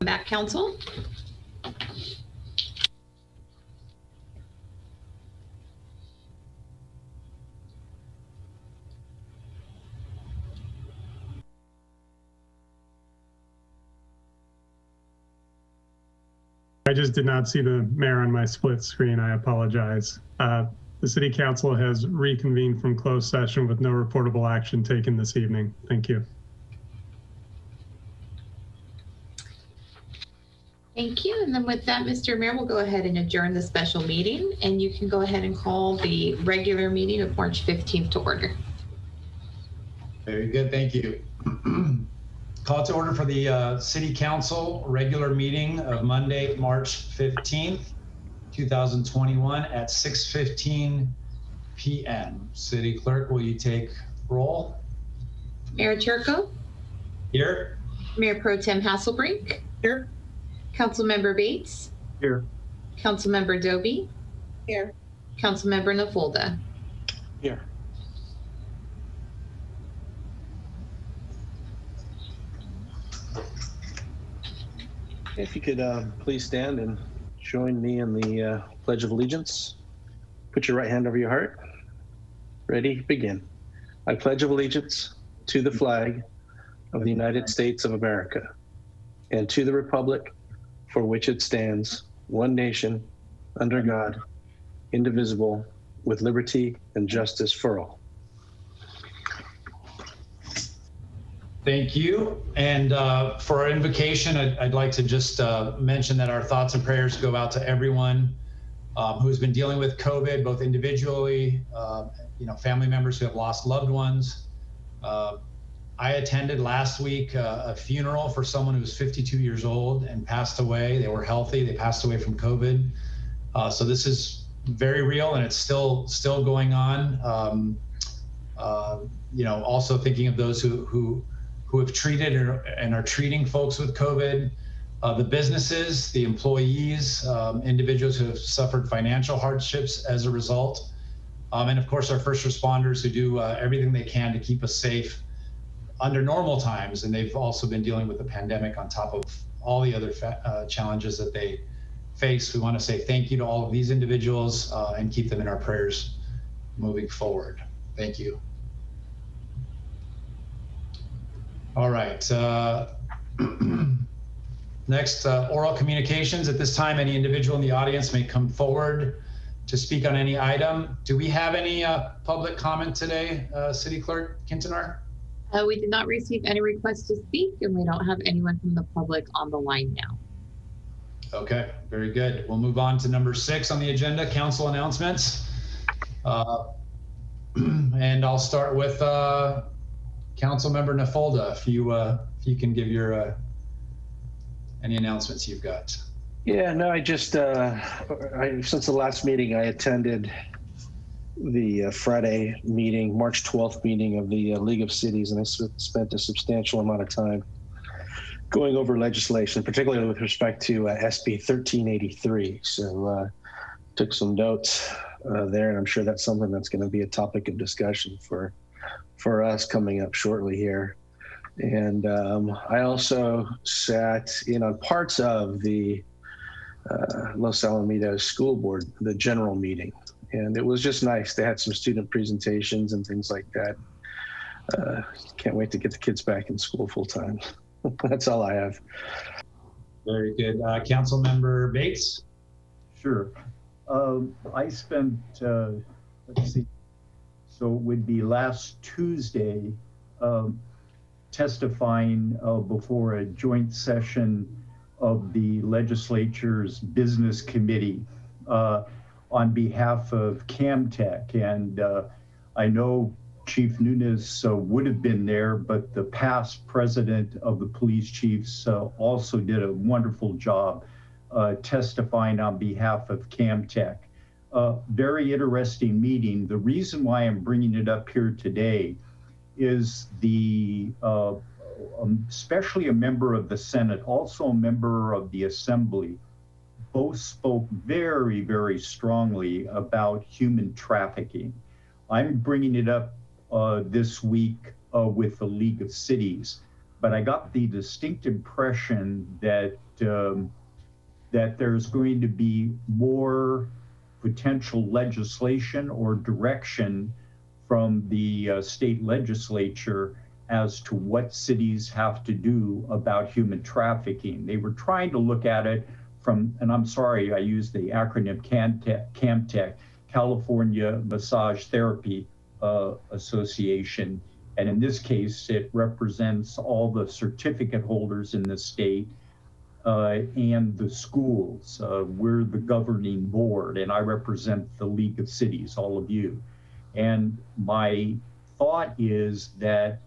Back, council. I just did not see the mayor on my split screen. I apologize. The city council has reconvened from closed session with no reportable action taken this evening. Thank you. Thank you. And then with that, Mr. Mayor, we'll go ahead and adjourn the special meeting, and you can go ahead and call the regular meeting of March 15th to order. Very good. Thank you. Call to order for the City Council regular meeting of Monday, March 15th, 2021 at 6:15 p.m. City Clerk, will you take roll? Mayor Turco? Here. Mayor Pro Tem Hasselbrink? Here. Councilmember Bates? Here. Councilmember Doby? Here. Councilmember Nafolda? Here. If you could please stand and join me in the Pledge of Allegiance. Put your right hand over your heart. Ready? Begin. I pledge allegiance to the flag of the United States of America and to the republic for which it stands, one nation, under God, indivisible, with liberty and justice for all. Thank you. And for our invocation, I'd like to just mention that our thoughts and prayers go out to everyone who's been dealing with COVID, both individually, family members who have lost loved ones. I attended last week a funeral for someone who was 52 years old and passed away. They were healthy. They passed away from COVID. So this is very real, and it's still going on. Also thinking of those who have treated and are treating folks with COVID, the businesses, the employees, individuals who have suffered financial hardships as a result, and of course our first responders who do everything they can to keep us safe under normal times. And they've also been dealing with the pandemic on top of all the other challenges that they face. We want to say thank you to all of these individuals and keep them in our prayers moving forward. Thank you. All right. Next, oral communications. At this time, any individual in the audience may come forward to speak on any item. Do we have any public comment today, City Clerk Kintanar? We did not receive any requests to speak, and we don't have anyone from the public on the line now. Okay, very good. We'll move on to number 6 on the agenda, council announcements. And I'll start with Councilmember Nafolda, if you can give your any announcements you've got. Yeah, no, I just, since the last meeting, I attended the Friday meeting, March 12th meeting of the League of Cities, and I spent a substantial amount of time going over legislation, particularly with respect to SB 1383. So took some notes there, and I'm sure that's something that's going to be a topic of discussion for us coming up shortly here. And I also sat in on parts of the Los Alamitos School Board, the general meeting. And it was just nice. They had some student presentations and things like that. Can't wait to get the kids back in school full time. That's all I have. Very good. Councilmember Bates? Sure. I spent, let's see, so it would be last Tuesday, testifying before a joint session of the legislature's business committee on behalf of CAMTech. And I know Chief Nunes would have been there, but the past president of the police chiefs also did a wonderful job testifying on behalf of CAMTech. Very interesting meeting. The reason why I'm bringing it up here today is especially a member of the Senate, also a member of the Assembly, both spoke very, very strongly about human trafficking. I'm bringing it up this week with the League of Cities. but I got the distinct impression that that there's going to be more potential legislation or direction from the state legislature as to what cities have to do about human trafficking. They were trying to look at it from, and I'm sorry, I used the acronym CAMTech, California Massage Therapy Association. And in this case, it represents all the certificate holders in the state and the schools. We're the governing board, and I represent the League of Cities, all of you. And my thought is that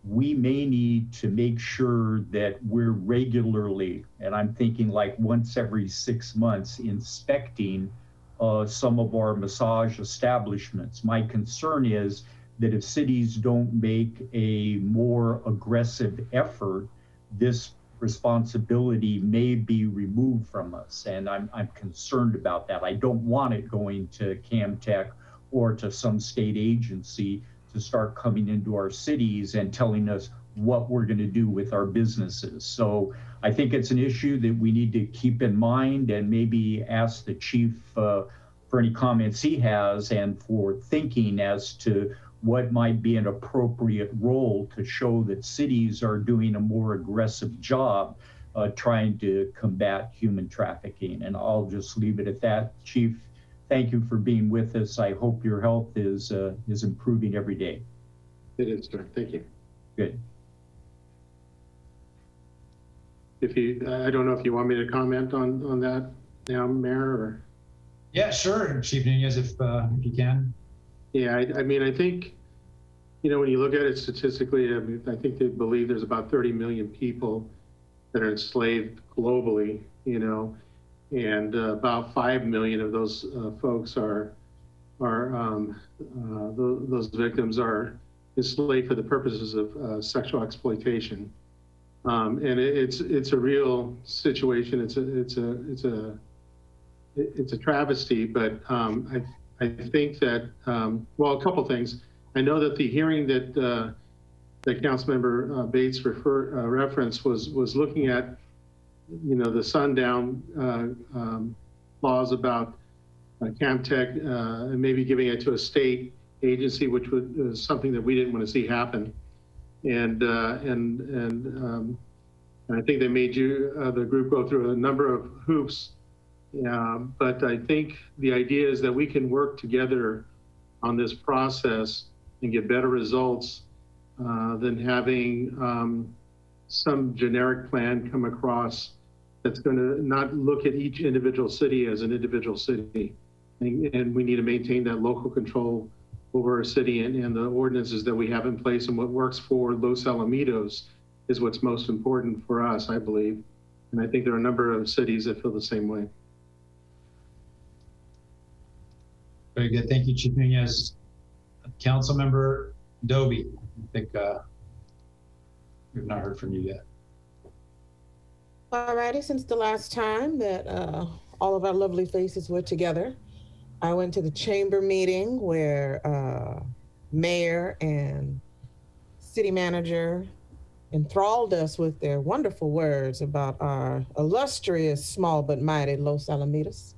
we may need to make sure that we're regularly, and I'm thinking like once every 6 months, inspecting some of our massage establishments. My concern is that if cities don't make a more aggressive effort, this responsibility may be removed from us. And I'm concerned about that. I don't want it going to CAMTech or to some state agency to start coming into our cities and telling us what we're going to do with our businesses. So I think it's an issue that we need to keep in mind and maybe ask the chief for any comments he has and for thinking as to what might be an appropriate role to show that cities are doing a more aggressive job trying to combat human trafficking. And I'll just leave it at that. Chief, thank you for being with us. I hope your health is improving every day. It is, sir. Thank you. Good. I don't know if you want me to comment on that now, Mayor, or? Yeah, sure, Chief Nunez, if you can. Yeah, I mean, I think, when you look at it statistically, I think they believe there's about 30 million people that are enslaved globally, and about 5 million of those folks those victims are enslaved for the purposes of sexual exploitation. And it's a real situation. It's a travesty, but I think that, well, a couple things. I know that the hearing that Councilmember Bates referenced was looking at, the sundown laws about CAMTech and maybe giving it to a state agency, which was something that we didn't want to see happen. And I think they made the group go through a number of hoops. But I think the idea is that we can work together on this process and get better results than having some generic plan come across that's going to not look at each individual city as an individual city. And we need to maintain that local control over our city and the ordinances that we have in place, and what works for Los Alamitos is what's most important for us, I believe. And I think there are a number of cities that feel the same way. Very good. Thank you, Chief Nunez. Councilmember Doby, I think we've not heard from you yet. All righty, since the last time that all of our lovely faces were together, I went to the chamber meeting where mayor and city manager enthralled us with their wonderful words about our illustrious, small but mighty Los Alamitos.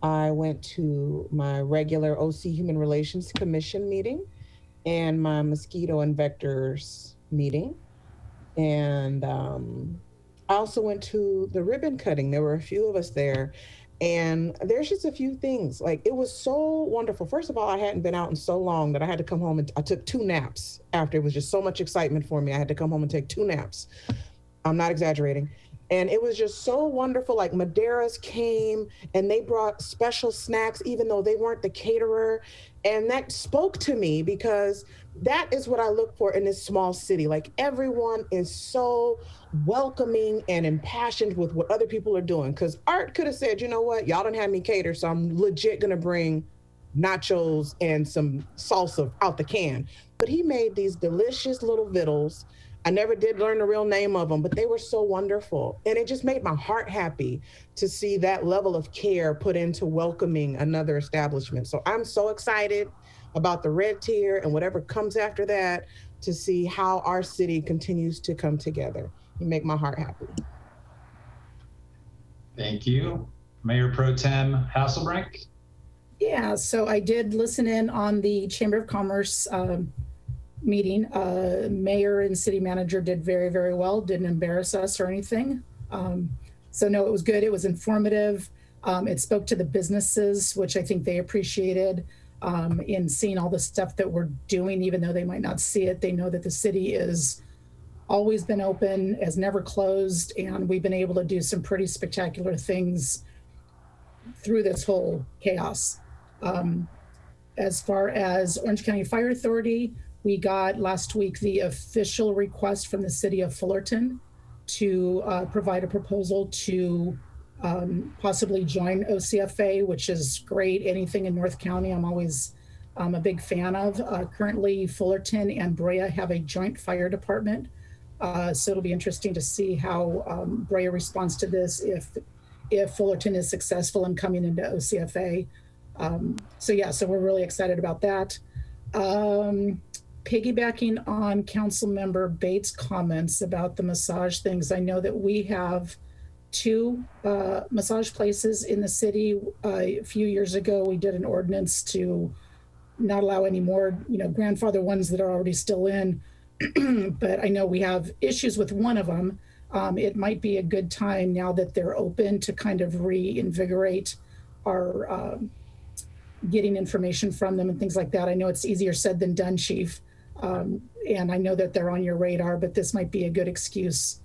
I went to my regular OC Human Relations Commission meeting and my mosquito and vectors meeting. And I also went to the ribbon cutting. There were a few of us there. And there's just a few things. Like, it was so wonderful. First of all, I hadn't been out in so long that I had to come home and I took 2 naps after. It was just so much excitement for me. I had to come home and take 2 naps. I'm not exaggerating. And it was just so wonderful. Like, Madeiras came and they brought special snacks, even though they weren't the caterer. And that spoke to me because that is what I look for in this small city. Like, everyone is so welcoming and impassioned with what other people are doing. Because Art could have said, you know what, y'all don't have me cater, so I'm legit going to bring nachos and some salsa out the can. But he made these delicious little vittles. I never did learn the real name of them, but they were so wonderful. And it just made my heart happy to see that level of care put into welcoming another establishment. So I'm so excited about the red tier and whatever comes after that. to see how our city continues to come together. You make my heart happy. Thank you. Mayor Pro Tem Hasselbrink. Yeah, so I did listen in on the Chamber of Commerce meeting. Mayor and city manager did very, very well, didn't embarrass us or anything. So no, it was good. It was informative. It spoke to the businesses, which I think they appreciated in seeing all the stuff that we're doing, even though they might not see it. They know that the city is always been open, has never closed, and we've been able to do some pretty spectacular things through this whole chaos. As far as Orange County Fire Authority, we got last week the official request from the city of Fullerton to provide a proposal to possibly join OCFA, which is great. Anything in North County, I'm always a big fan of. Currently, Fullerton and Brea have a joint fire department. So it'll be interesting to see how Brea responds to this if Fullerton is successful in coming into OCFA. So we're really excited about that. Piggybacking on Councilmember Bates' comments about the massage things, I know that we have 2 massage places in the city. A few years ago, we did an ordinance to not allow any more, grandfather ones that are already still in. But I know we have issues with one of them. It might be a good time now that they're open to kind of reinvigorate our getting information from them and things like that. I know it's easier said than done, Chief. And I know that they're on your radar, but this might be a good excuse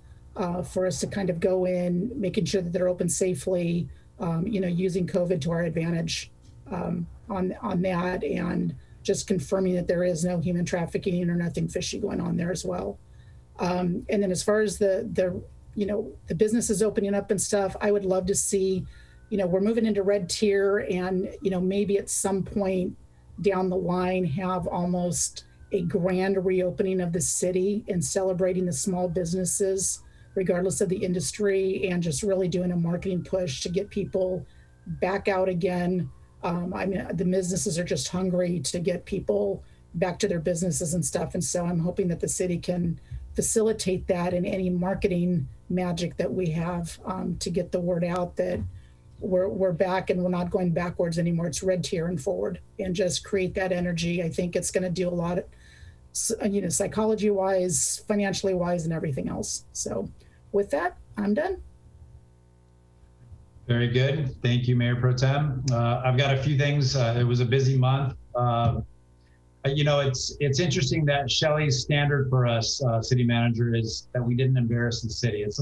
for us to kind of go in, making sure that they're open safely, using COVID to our advantage on that, and just confirming that there is no human trafficking or nothing fishy going on there as well. And then as far as the businesses opening up and stuff, I would love to see, we're moving into red tier, and, maybe at some point down the line have almost a grand reopening of the city and celebrating the small businesses, regardless of the industry, and just really doing a marketing push to get people back out again. The businesses are just hungry to get people back to their businesses and stuff. And so I'm hoping that the city can facilitate that in any marketing magic that we have to get the word out that we're back and we're not going backwards anymore. It's red tier and forward, and just create that energy. I think it's going to do a lot, psychology wise, financially wise, and everything else. So with that, I'm done. Very good. Thank you, Mayor Pro Tem. I've got a few things. It was a busy month. It's interesting that Shelley's standard for us, city manager, is that we didn't embarrass the city. It's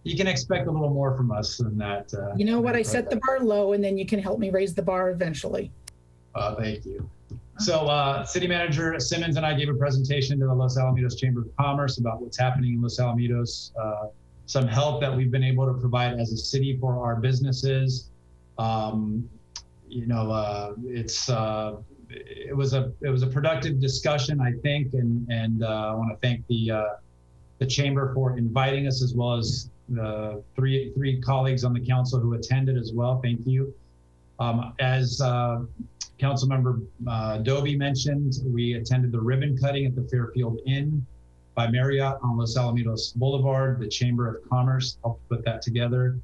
you can expect a little more from us than that. I set the bar low, and then you can help me raise the bar eventually. Thank you. So City Manager Simmons and I gave a presentation to the Los Alamitos Chamber of Commerce about what's happening in Los Alamitos, some help that we've been able to provide as a city for our businesses. It was a productive discussion, I think, and I want to thank the Chamber for inviting us, as well as the three colleagues on the council who attended as well. Thank you. As Councilmember Dobie mentioned, we attended the ribbon cutting at the Fairfield Inn by Marriott on Los Alamitos Boulevard. The Chamber of Commerce helped put that together.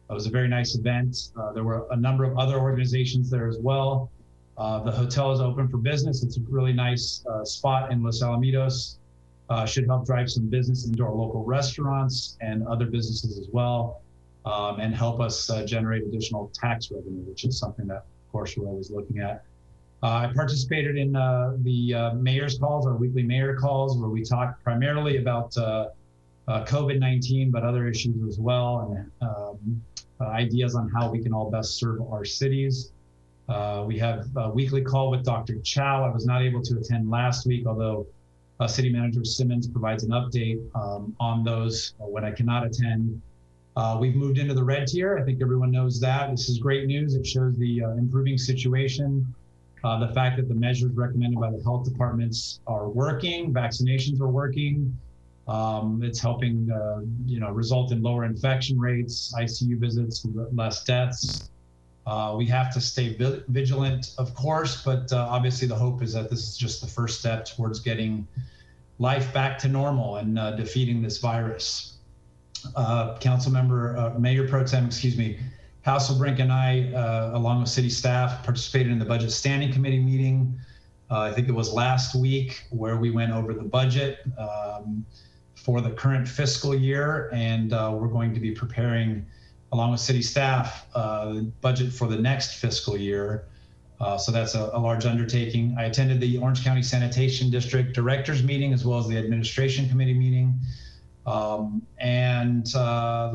It was a very nice event. There were a number of other organizations there as well. The hotel is open for business. It's a really nice spot in Los Alamitos. Should help drive some business into our local restaurants and other businesses as well, and help us generate additional tax revenue, which is something that, of course, we're always looking at. I participated in the mayor's calls, our weekly mayor calls, where we talk primarily about COVID-19, but other issues as well, and ideas on how we can all best serve our cities. We have a weekly call with Dr. Chow. I was not able to attend last week, although City Manager Simmons provides an update on those when I cannot attend. We've moved into the red tier. I think everyone knows that. This is great news. It shows the improving situation. The fact that the measures recommended by the health departments are working, vaccinations are working. It's helping, result in lower infection rates, ICU visits, less deaths. We have to stay vigilant, of course, but obviously the hope is that this is just the first step towards getting life back to normal and defeating this virus. Mayor Pro Tem, Hasselbrink and I, along with city staff, participated in the Budget Standing Committee meeting. I think it was last week, where we went over the budget for the current fiscal year, and we're going to be preparing, along with city staff, the budget for the next fiscal year. So that's a large undertaking. I attended the Orange County Sanitation District Directors meeting, as well as the Administration Committee meeting. Let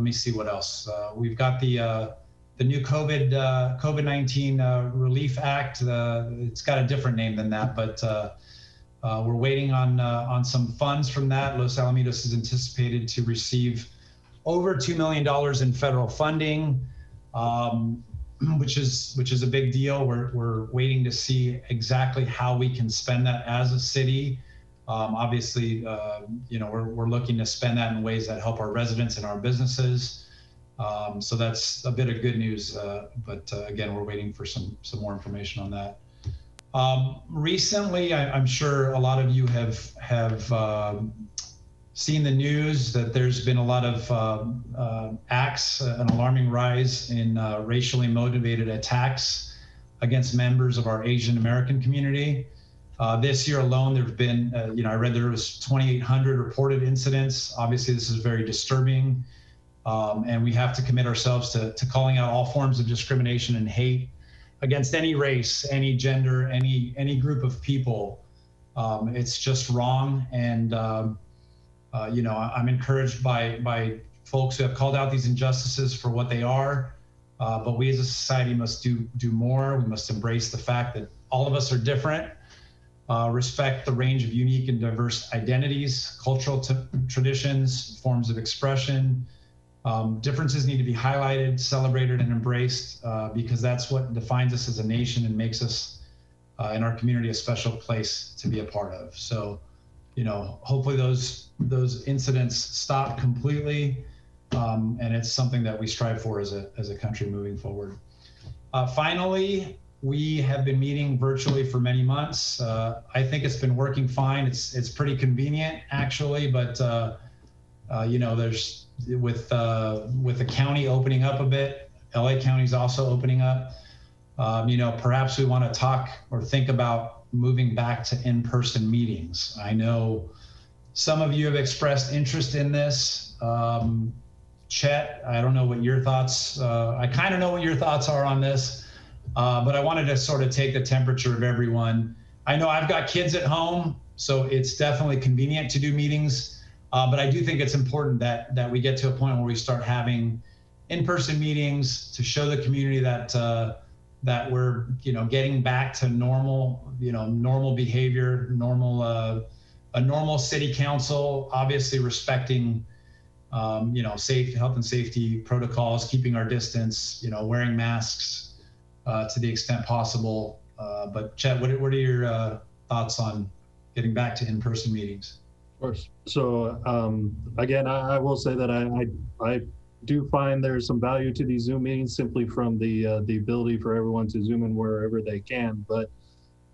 me see what else. We've got the new COVID-19 Relief Act. It's got a different name than that, but we're waiting on some funds from that. Los Alamitos is anticipated to receive over $2 million in federal funding, which is a big deal. We're waiting to see exactly how we can spend that as a city. Obviously, we're looking to spend that in ways that help our residents and our businesses. So that's a bit of good news, but again, we're waiting for some more information on that. Recently, I'm sure a lot of you have seen the news that there's been a lot of acts, an alarming rise in racially motivated attacks against members of our Asian American community. This year alone, there have been, I read there was 2,800 reported incidents. Obviously, this is very disturbing. And we have to commit ourselves to calling out all forms of discrimination and hate against any race, any gender, any group of people. It's just wrong. And, I'm encouraged by folks who have called out these injustices for what they are. But we as a society must do more. We must embrace the fact that all of us are different, respect the range of unique and diverse identities, cultural traditions, forms of expression. Differences need to be highlighted, celebrated, and embraced, because that's what defines us as a nation and makes us in our community a special place to be a part of. So, hopefully those incidents stop completely, and it's something that we strive for as a country moving forward. Finally, we have been meeting virtually for many months. I think it's been working fine. It's pretty convenient, actually, but there's with the county opening up a bit, LA County is also opening up. Perhaps we want to talk or think about moving back to in-person meetings. I know some of you have expressed interest in this. Chet, I don't know what your thoughts. I kind of know what your thoughts are on this, but I wanted to sort of take the temperature of everyone. I know I've got kids at home, so it's definitely convenient to do meetings. But I do think it's important that we get to a point where we start having in-person meetings to show the community that we're getting back to normal behavior, a normal city council, obviously respecting health and safety protocols, keeping our distance, wearing masks to the extent possible. But Chet, what are your thoughts on getting back to in-person meetings? Of course. So again, I will say that I do find there's some value to these Zoom meetings, simply from the ability for everyone to Zoom in wherever they can. But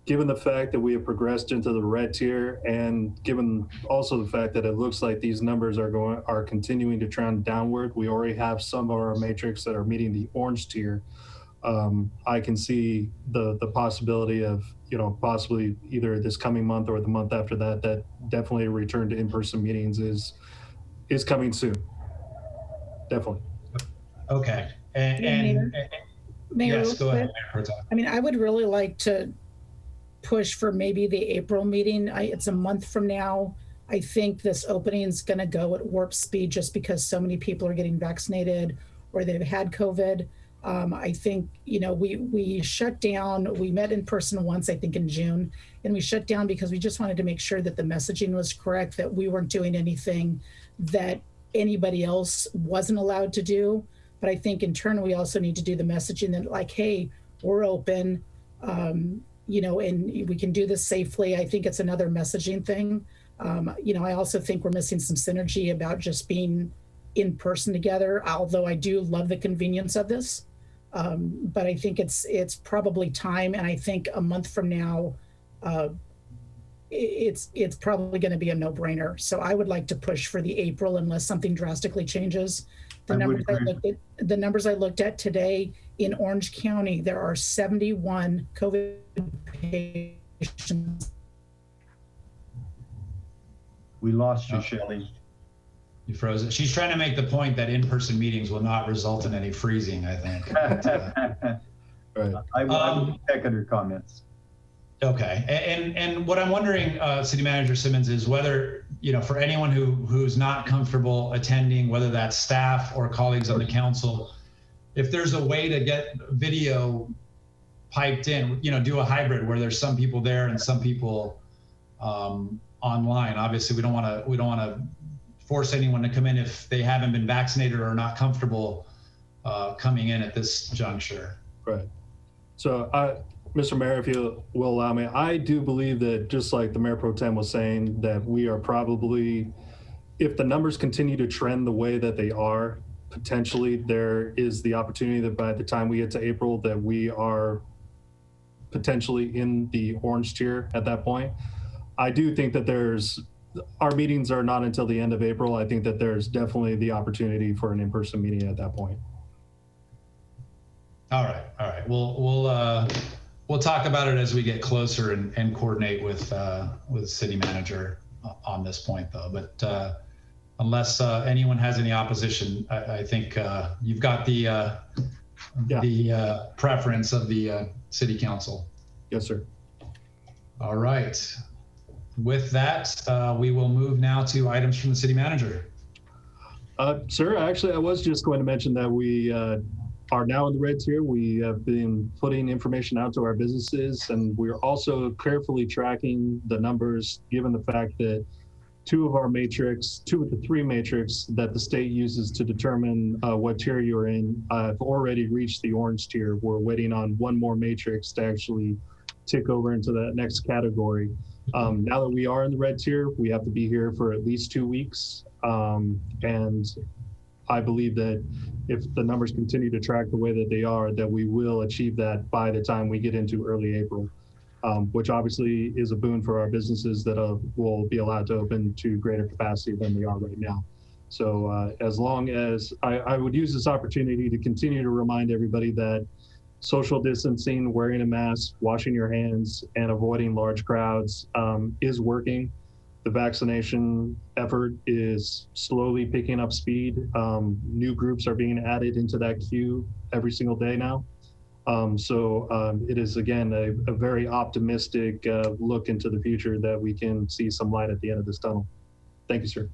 given the fact that we have progressed into the red tier, and given also the fact that it looks like these numbers are continuing to trend downward, we already have some of our matrix that are meeting the orange tier. I can see the possibility of possibly either this coming month or the month after that definitely a return to in-person meetings is coming soon. Definitely. Okay. Mayor, yes, go ahead. I mean, I would really like to push for maybe the April meeting. It's a month from now. I think this opening is going to go at warp speed just because so many people are getting vaccinated or they've had COVID. I think, we shut down, we met in person once, I think in June, and we shut down because we just wanted to make sure that the messaging was correct, that we weren't doing anything that anybody else wasn't allowed to do. But I think in turn, we also need to do the messaging that like, hey, we're open, and we can do this safely. I think it's another messaging thing. I also think we're missing some synergy about just being in person together, although I do love the convenience of this. But I think it's probably time. And I think a month from now, it's probably going to be a no-brainer. So I would like to push for the April unless something drastically changes. The numbers I looked at today in Orange County, there are 71 COVID patients. We lost you, Shelley. You froze it. She's trying to make the point that in-person meetings will not result in any freezing, I think. Right. I will second her comments. Okay. And what I'm wondering, City Manager Simmons, is whether, for anyone who's not comfortable attending, whether that's staff or colleagues on the council, if there's a way to get video piped in, do a hybrid where there's some people there and some people online. Obviously, we don't want to force anyone to come in if they haven't been vaccinated or are not comfortable coming in at this juncture. Right. So, Mr. Mayor, if you will allow me, I do believe that, just like the Mayor Pro Tem was saying, that we are probably, if the numbers continue to trend the way that they are, potentially there is the opportunity that by the time we get to April that we are potentially in the orange tier at that point. I do think that our meetings are not until the end of April. I think that there's definitely the opportunity for an in-person meeting at that point. All right. We'll talk about it as we get closer and coordinate with city manager on this point, though. But unless anyone has any opposition, I think you've got the preference of the city council. Yes, sir. All right. With that, we will move now to items from the city manager. Sir, actually, I was just going to mention that we are now in the red tier. We have been putting information out to our businesses, and we're also carefully tracking the numbers, given the fact that two of the three matrix that the state uses to determine what tier you're in have already reached the orange tier. We're waiting on one more matrix to actually tick over into that next category. Now that we are in the red tier, we have to be here for at least 2 weeks. And I believe that if the numbers continue to track the way that they are, that we will achieve that by the time we get into early April, which obviously is a boon for our businesses that will be allowed to open to greater capacity than they are right now. So as long as I would use this opportunity to continue to remind everybody that social distancing, wearing a mask, washing your hands, and avoiding large crowds is working. The vaccination effort is slowly picking up speed. New groups are being added into that queue every single day now. So it is, again, a very optimistic look into the future that we can see some light at the end of this tunnel. Thank you, sir.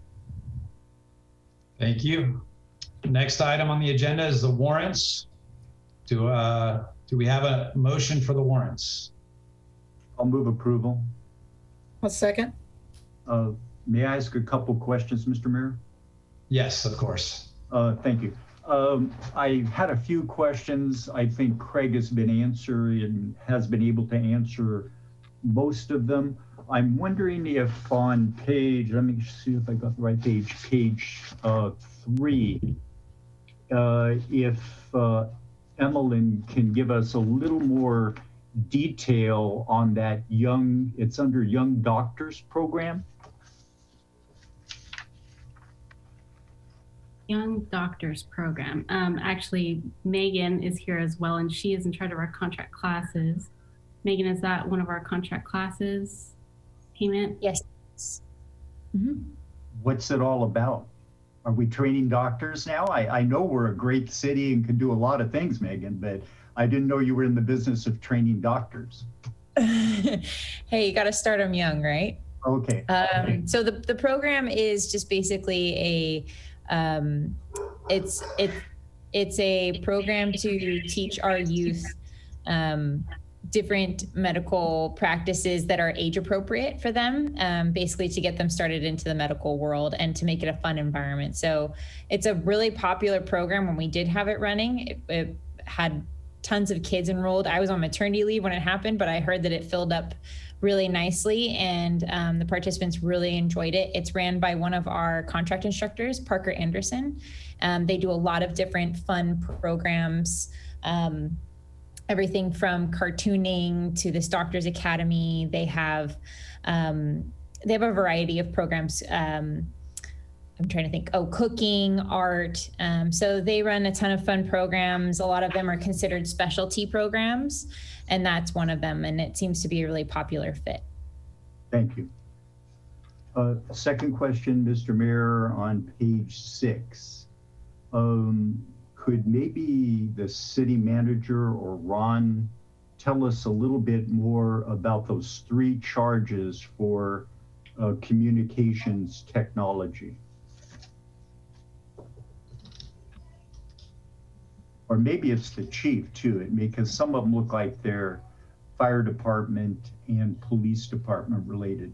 Thank you. Next item on the agenda is the warrants. Do we have a motion for the warrants? I'll move approval. A second. May I ask a couple questions, Mr. Mayor? Yes, of course. Thank you. I had a few questions. I think Craig has been answering, has been able to answer most of them. I'm wondering if on page, let me see if I got the right page, page 3, if Emmeline can give us a little more detail on that it's under Young Doctors Program. Young Doctors Program. Actually, Megan is here as well, and she is in charge of our contract classes. Megan, is that one of our contract classes payment? Yes. Mm-hmm. What's it all about? Are we training doctors now? I know we're a great city and can do a lot of things, Megan, but I didn't know you were in the business of training doctors. Hey, you got to start them young, right? Okay. So the program is just basically it's a program to teach our youth different medical practices that are age appropriate for them, basically to get them started into the medical world and to make it a fun environment. So it's a really popular program. When we did have it running, it had tons of kids enrolled. I was on maternity leave when it happened, but I heard that it filled up really nicely, and the participants really enjoyed it. It's ran by one of our contract instructors, Parker Anderson. They do a lot of different fun programs everything from cartooning to this Doctors Academy. They have a variety of programs. I'm trying to think, cooking, art. So they run a ton of fun programs. A lot of them are considered specialty programs, and that's one of them. And it seems to be a really popular fit. Thank you. Second question, Mr. Mayor, on page 6. Could maybe the city manager or Ron tell us a little bit more about those 3 charges for communications technology? Or maybe it's the chief too, because some of them look like they're fire department and police department related.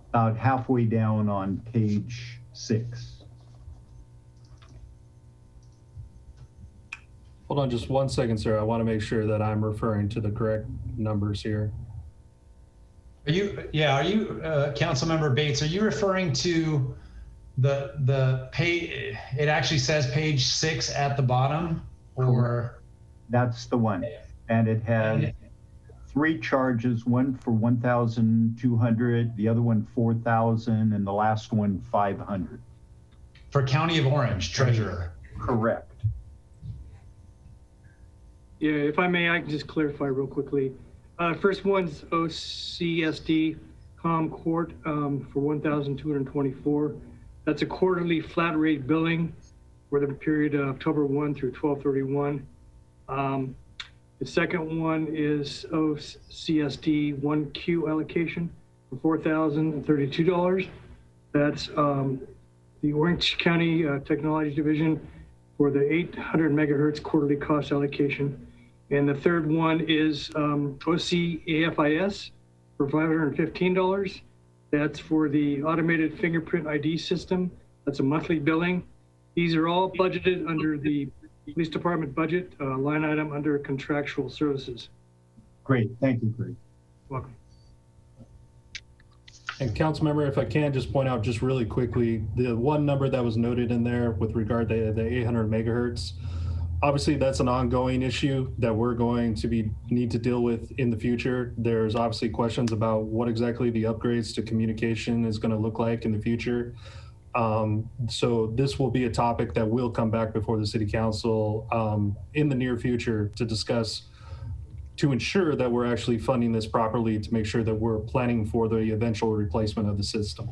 About halfway down on page 6. Hold on just one second, sir. I want to make sure that I'm referring to the correct numbers here. Are you, Councilmember Bates, are you referring to the page? It actually says page 6 at the bottom, or? That's the one. And it has 3 charges, one for 1,200, the other one 4,000, and the last one 500. For County of Orange Treasurer. Correct. Yeah, if I may, I can just clarify real quickly. First one's OCSD Court for 1,224. That's a quarterly flat rate billing for the period of October 1 through 12/31. The second one is OCSD 1Q allocation for $4,032. That's the Orange County Technology Division for the 800 megahertz quarterly cost allocation. And the third one is OCAFIS for $515. That's for the automated fingerprint ID system. That's a monthly billing. These are all budgeted under the police department budget, line item under contractual services. Great, thank you, Greg. Welcome. And Councilmember, if I can just point out just really quickly, the one number that was noted in there with regard to the 800 megahertz, obviously that's an ongoing issue that we're going to need to deal with in the future. There's obviously questions about what exactly the upgrades to communication is going to look like in the future. So this will be a topic that will come back before the City Council in the near future to discuss, to ensure that we're actually funding this properly, to make sure that we're planning for the eventual replacement of the system.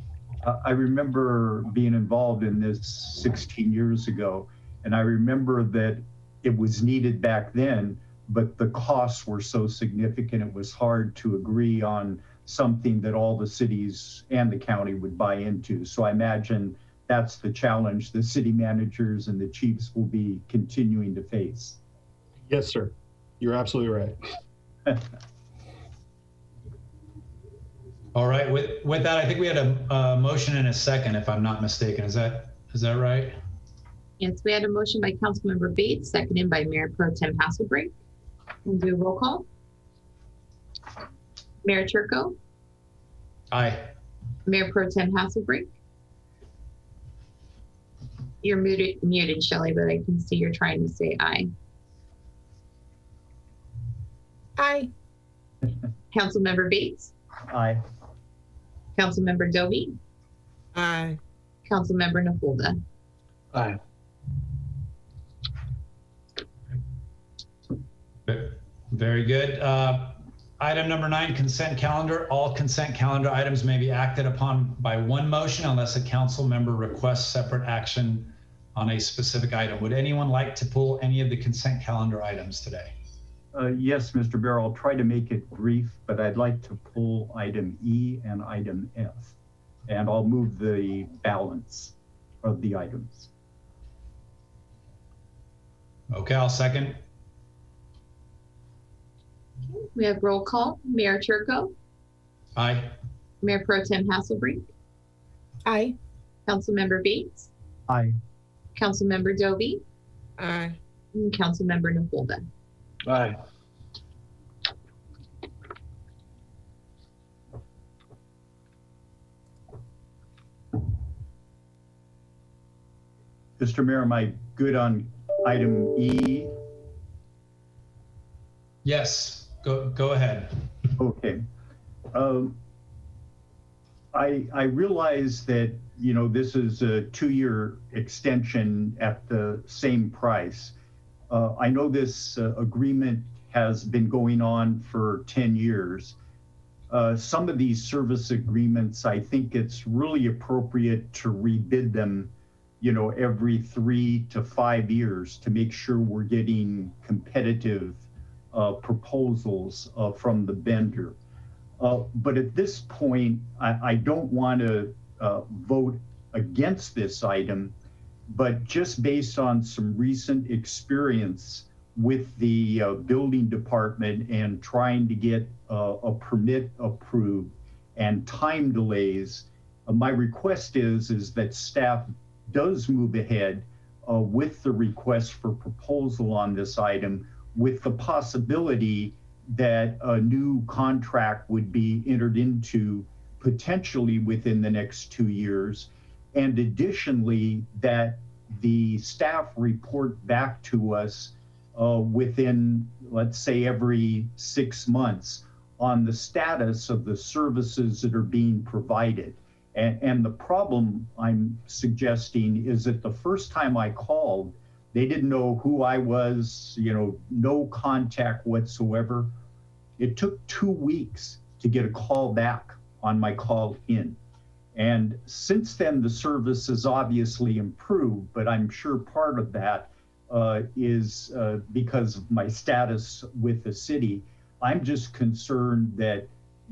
I remember being involved in this 16 years ago, and I remember that it was needed back then, but the costs were so significant, it was hard to agree on something that all the cities and the county would buy into. So I imagine that's the challenge the city managers and the chiefs will be continuing to face. Yes, sir. You're absolutely right. All right, with that, I think we had a motion and a second, if I'm not mistaken. Is that right? Yes, we had a motion by Councilmember Bates, seconded by Mayor Pro Tem Hasselbrink. We'll do a roll call. Mayor Turco? Aye. Mayor Pro Tem Hasselbrink? You're muted, Shelley, but I can see you're trying to say aye. Aye. Councilmember Bates? Aye. Councilmember Dovey? Aye. Councilmember Nafulda? Aye. Very good. Item number 9, consent calendar. All consent calendar items may be acted upon by one motion unless a council member requests separate action on a specific item. Would anyone like to pull any of the consent calendar items today? Yes, Mr. Bear, I'll try to make it brief, but I'd like to pull item E and item F, and I'll move the balance of the items. Okay, I'll second. We have roll call. Mayor Turco? Aye. Mayor Pro Tem Hasselbrink? Aye. Councilmember Bates? Aye. Councilmember Dovey? Aye. And Councilmember Nafulda? Aye. Mr. Mayor, am I good on item E? Yes, go ahead. Okay. I realize that, this is a 2-year extension at the same price. I know this agreement has been going on for 10 years. Some of these service agreements, I think it's really appropriate to rebid them, every 3 to 5 years to make sure we're getting competitive proposals from the vendor. But at this point, I don't want to vote against this item, but just based on some recent experience with the building department and trying to get a permit approved and time delays, my request is that staff does move ahead with the request for proposal on this item, with the possibility that a new contract would be entered into potentially within the next 2 years. And additionally, that the staff report back to us within, let's say, every 6 months on the status of the services that are being provided. And the problem I'm suggesting is that the first time I called, they didn't know who I was, no contact whatsoever. It took 2 weeks to get a call back on my call in. And since then, the service has obviously improved, but I'm sure part of that is because of my status with the city. I'm just concerned that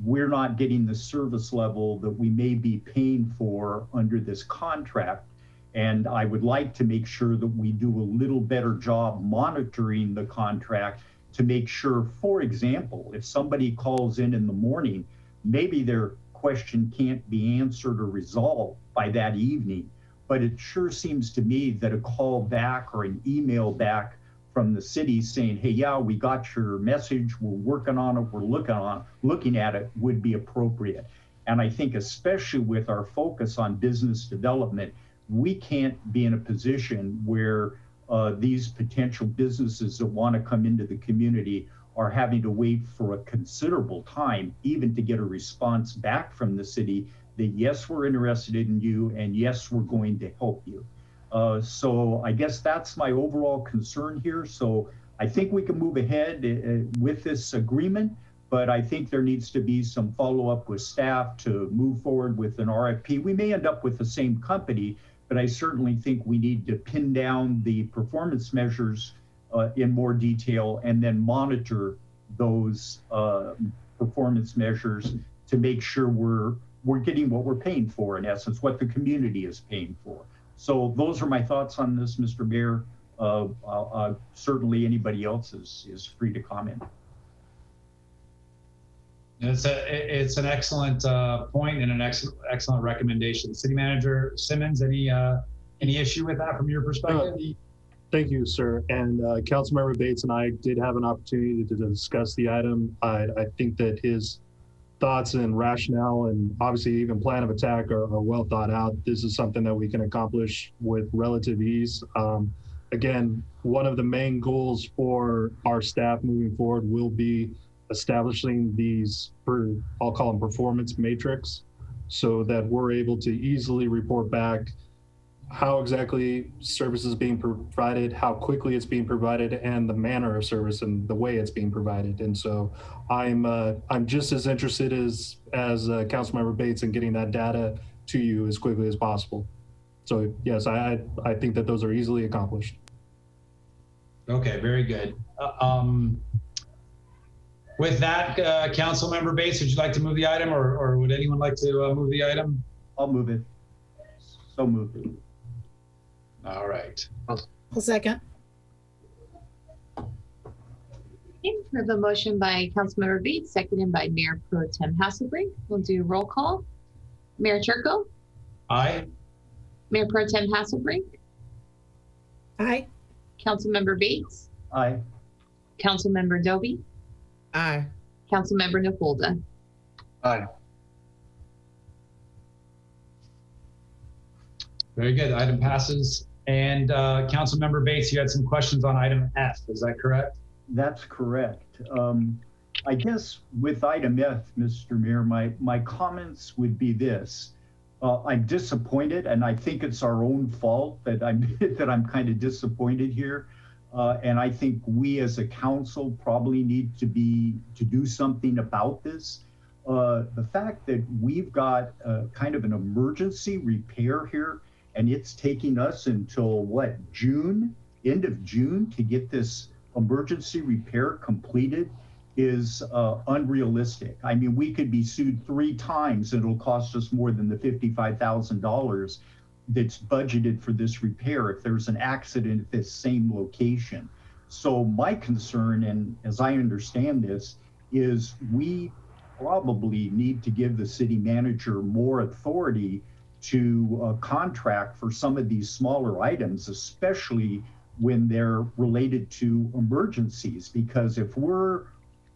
we're not getting the service level that we may be paying for under this contract. And I would like to make sure that we do a little better job monitoring the contract to make sure, for example, if somebody calls in the morning, maybe their question can't be answered or resolved by that evening. But it sure seems to me that a call back or an email back from the city saying, hey, yeah, we got your message, we're working on it, we're looking at it, would be appropriate. And I think especially with our focus on business development, we can't be in a position where these potential businesses that want to come into the community are having to wait for a considerable time, even to get a response back from the city that, yes, we're interested in you, and yes, we're going to help you. So I guess that's my overall concern here. So I think we can move ahead with this agreement, but I think there needs to be some follow-up with staff to move forward with an RFP. We may end up with the same company, but I certainly think we need to pin down the performance measures in more detail and then monitor those performance measures to make sure we're getting what we're paying for, in essence, what the community is paying for. So those are my thoughts on this, Mr. Mayor. Certainly anybody else is free to comment. It's an excellent point and an excellent recommendation. City Manager Simmons, any issue with that from your perspective? Thank you, sir. And Councilmember Bates and I did have an opportunity to discuss the item. I think that his thoughts and rationale and obviously even plan of attack are well thought out. This is something that we can accomplish with relative ease. Again, one of the main goals for our staff moving forward will be establishing these, I'll call them performance matrix, so that we're able to easily report back how exactly service is being provided, how quickly it's being provided, and the manner of service and the way it's being provided. And so I'm just as interested as Councilmember Bates in getting that data to you as quickly as possible. So yes, I think that those are easily accomplished. Okay, very good. With that, Councilmember Bates, would you like to move the item, or would anyone like to move the item? I'll move it. So moved it. All right. I'll second. Okay, we have a motion by Councilmember Bates, seconded by Mayor Pro Tem Hasselbrink. We'll do roll call. Mayor Turco? Aye. Mayor Pro Tem Hasselbrink? Aye. Councilmember Bates? Aye. Councilmember Doby? Aye. Councilmember Napolda? Aye. Very good. Item passes. And Councilmember Bates, you had some questions on item F. Is that correct? That's correct. I guess with item F, Mr. Mayor, my comments would be this. I'm disappointed, and I think it's our own fault that I'm kind of disappointed here. And I think we as a council probably need to do something about this. The fact that we've got kind of an emergency repair here, and it's taking us until what, June, end of June, to get this emergency repair completed is unrealistic. I mean, we could be sued 3 times and it'll cost us more than the $55,000 that's budgeted for this repair if there's an accident at this same location. So my concern, and as I understand this, is we probably need to give the city manager more authority to contract for some of these smaller items, especially when they're related to emergencies. Because if we're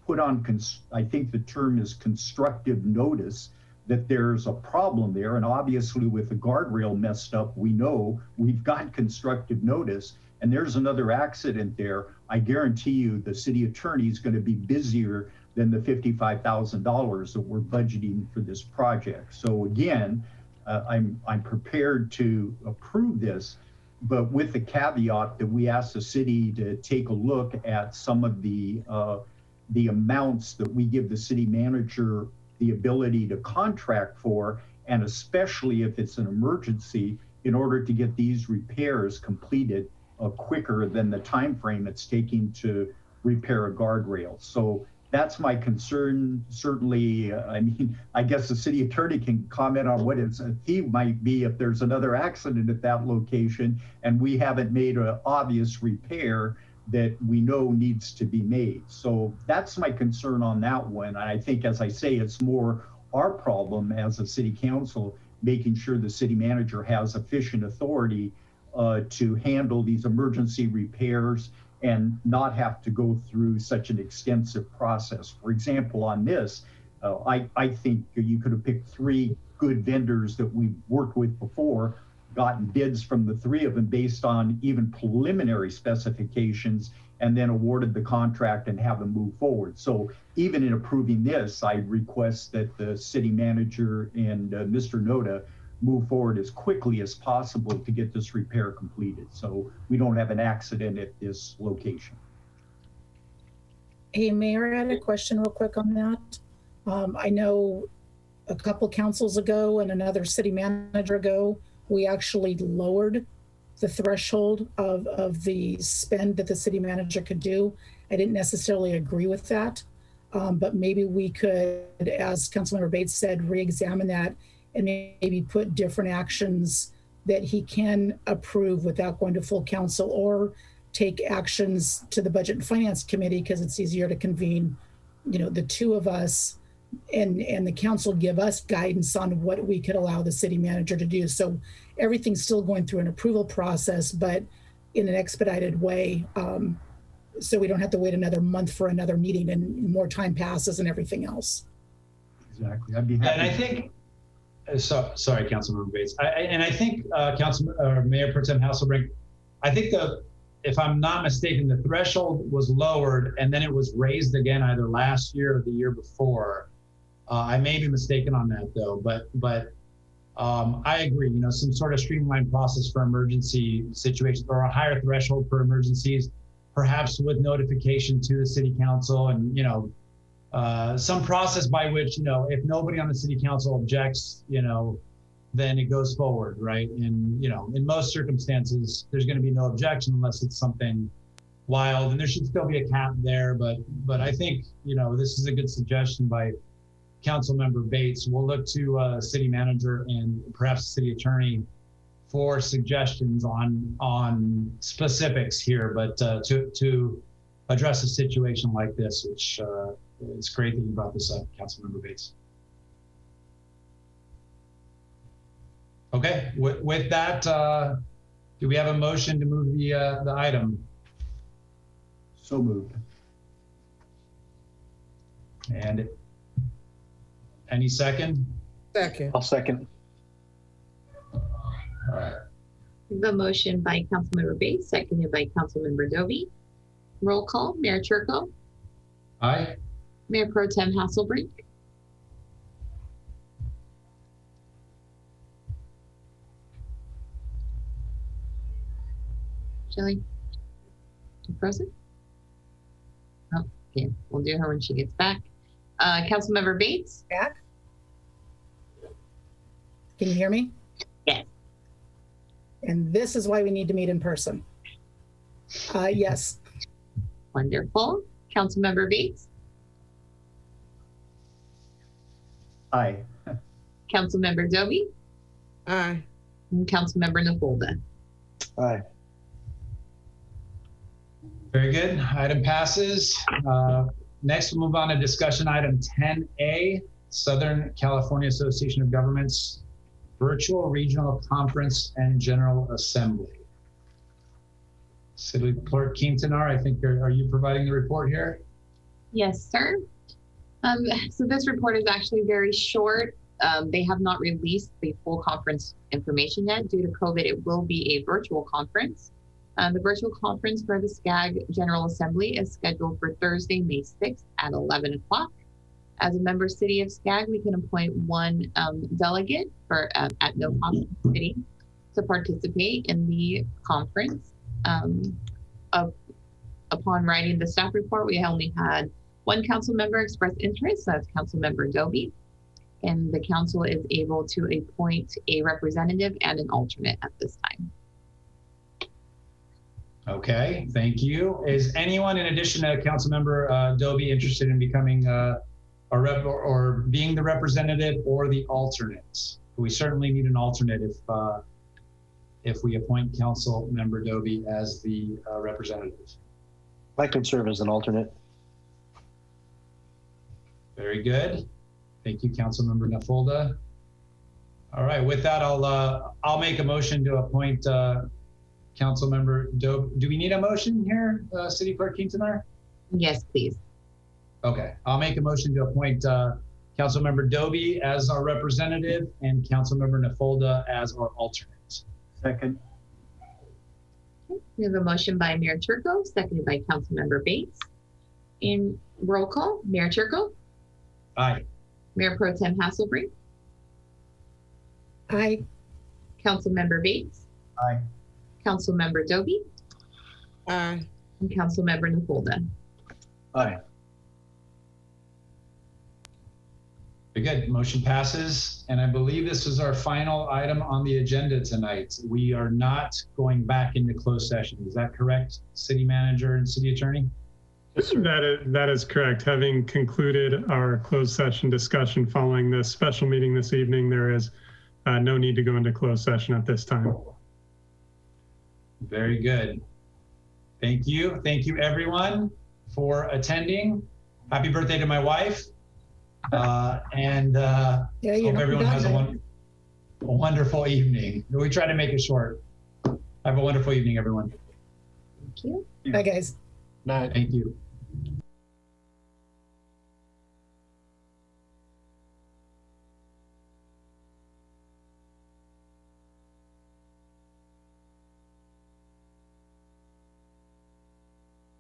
put on, I think the term is constructive notice, that there's a problem there, and obviously with the guardrail messed up, we know we've got constructive notice, and there's another accident there, I guarantee you the city attorney is going to be busier than the $55,000 that we're budgeting for this project. So again, I'm prepared to approve this, but with the caveat that we ask the city to take a look at some of the amounts that we give the city manager the ability to contract for, and especially if it's an emergency, in order to get these repairs completed quicker than the time frame it's taking to repair a guardrail. So that's my concern. Certainly, I mean, I guess the city attorney can comment on what its fee might be if there's another accident at that location and we haven't made an obvious repair that we know needs to be made. So that's my concern on that one. And I think, as I say, it's more our problem as a city council, making sure the city manager has efficient authority to handle these emergency repairs and not have to go through such an extensive process. For example, on this, I think you could have picked 3 good vendors that we've worked with before, gotten bids from the 3 of them based on even preliminary specifications, and then awarded the contract and have them move forward. So even in approving this, I request that the city manager and Mr. Noda move forward as quickly as possible to get this repair completed, so we don't have an accident at this location. Hey, Mayor, I had a question real quick on that. I know a couple councils ago and another city manager ago, we actually lowered the threshold of the spend that the city manager could do. I didn't necessarily agree with that, but maybe we could, as Councilmember Bates said, re-examine that and maybe put different actions that he can approve without going to full council, or take actions to the Budget and Finance Committee, because it's easier to convene, you know, the 2 of us, and the council give us guidance on what we could allow the city manager to do. So everything's still going through an approval process, but in an expedited way, so we don't have to wait another month for another meeting and more time passes and everything else. Exactly. I'd be happy. And I think, sorry, Councilmember Bates. I think Mayor Pro Tem Hasselbrink, I think if I'm not mistaken, the threshold was lowered and then it was raised again either last year or the year before. I may be mistaken on that though, but I agree. You know, some sort of streamlined process for emergency situations, or a higher threshold for emergencies, perhaps with notification to the city council, and, you know, some process by which, you know, if nobody on the city council objects, you know, then it goes forward, right? And, you know, in most circumstances, there's going to be no objection unless it's something wild, and there should still be a cap there. But I think, you know, this is a good suggestion by Councilmember Bates. We'll look to city manager and perhaps city attorney for suggestions on specifics here, but to address a situation like this, which it's great that you brought this up, Councilmember Bates. Okay, with that, do we have a motion to move the item? So moved. And any second? Second. I'll second. All right. The motion by Councilmember Bates, seconded by Councilmember Dovey. Roll call, Mayor Turco, Aye. Mayor Pro Tem Hasselbrink. Shelley, you frozen? Oh, okay. We'll do her when she gets back. Councilmember Bates? Back? Can you hear me? Yes. And this is why we need to meet in person. Yes. Wonderful. Councilmember Bates? Aye. Councilmember Doby? Aye. And Councilmember Nafolda? Aye. Very good. Item passes. Next, we'll move on to discussion item 10A, Southern California Association of Governments Virtual Regional Conference and General Assembly. City Clerk Quintanar, I think, are you providing the report here? Yes, sir. So this report is actually very short. They have not released the full conference information yet. Due to COVID, it will be a virtual conference. The virtual conference for the SCAG General Assembly is scheduled for Thursday, May 6th at 11 o'clock. As a member city of SCAG, we can appoint one delegate for at no cost to the city to participate in the conference. Upon writing the staff report, we only had one council member express interest, that's Councilmember Doby, and the council is able to appoint a representative and an alternate at this time. Okay, thank you. Is anyone in addition to Councilmember Doby interested in becoming a rep or being the representative or the alternate? We certainly need an alternate if we appoint Councilmember Doby as the representative. I can serve as an alternate. Very good. Thank you, Councilmember Nafolda. All right, with that, I'll make a motion to appoint Councilmember Doby. Do we need a motion here, City Clerk Quintanar? Yes, please. Okay, I'll make a motion to appoint Councilmember Doby as our representative and Councilmember Nafolda as our alternate. Second. We have a motion by Mayor Turco, seconded by Councilmember Bates. In roll call, Mayor Turco, Aye. Mayor Pro Tem Hasselbrink, Aye. Councilmember Bates, Aye. Councilmember Doby, Aye. and Councilmember Nafolda. Aye. Very good. Motion passes. And I believe this is our final item on the agenda tonight. We are not going back into closed session. Is that correct, City Manager and City Attorney? Yes, sir. That is correct. Having concluded our closed session discussion following this special meeting this evening, there is no need to go into closed session at this time. Very good. Thank you. Thank you, everyone, for attending. Happy birthday to my wife. Yeah, Hope everyone has a wonderful evening. We try to make it short. Have a wonderful evening, everyone. Thank you. Bye, guys. Night. Thank you.